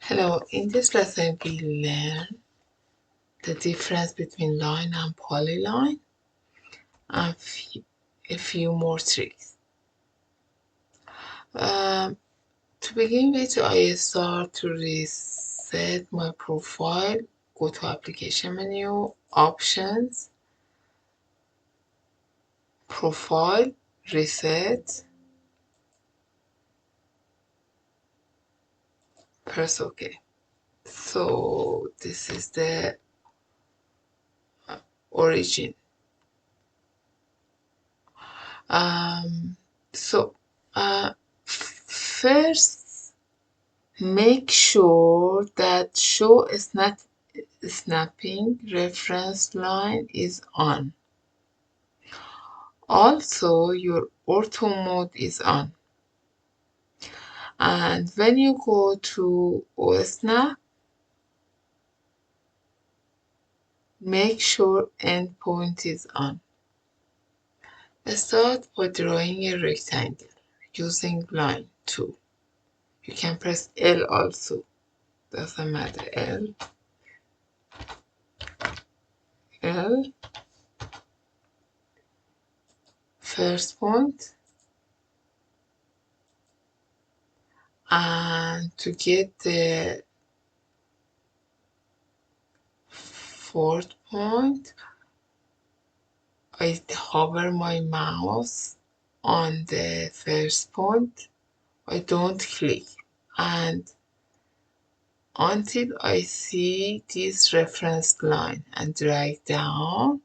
Hello, in this lesson we learn the difference between line and polyline and a few more tricks. To begin with, I start to reset my profile. Go to application menu, options, profile, reset, press OK. So this is the origin. First, make sure that show snapping reference line is on. Also, your auto mode is on. And when you go to OSNAP, make sure endpoint is on. Start by drawing a rectangle using line 2. You can press L also, doesn't matter, L, first point, and to get the fourth point, I hover my mouse on the first point. I don't click, and until I see this reference line and drag down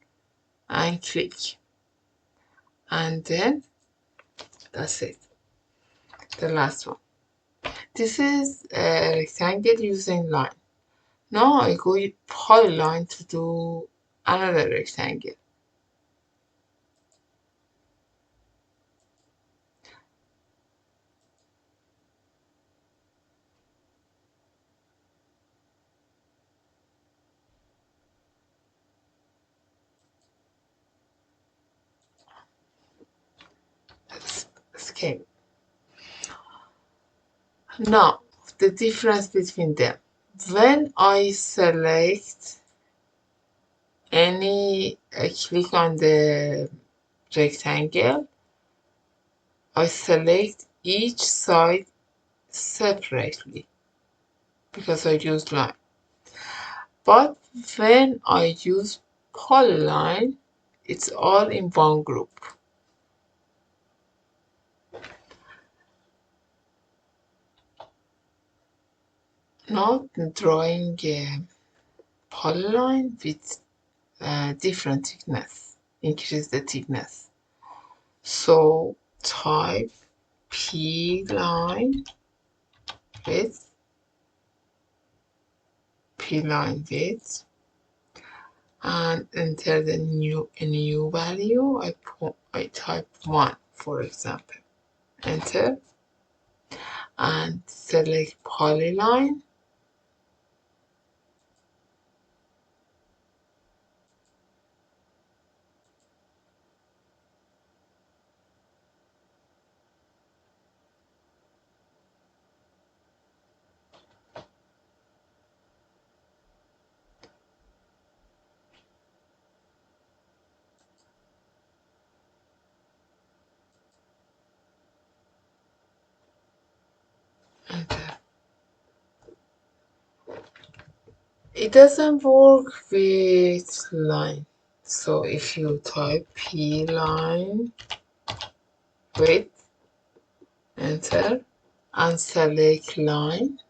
and click, and then that's it, the last one. This is a rectangle using line. Now I go with polyline to do another rectangle. Escape. Now, the difference between them. When I select click on the rectangle, I select each side separately because I use line. But when I use polyline, it's all in one group. Now drawing a polyline with different thickness, increase the thickness. So type P line width, P line width, and enter the new value. I type 1, for example. Enter and select polyline. Enter. It doesn't work with line. So if you type P line width, enter, and select line,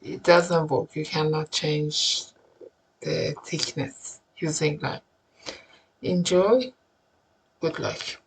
it doesn't work. You cannot change the thickness using line. Enjoy. Good luck.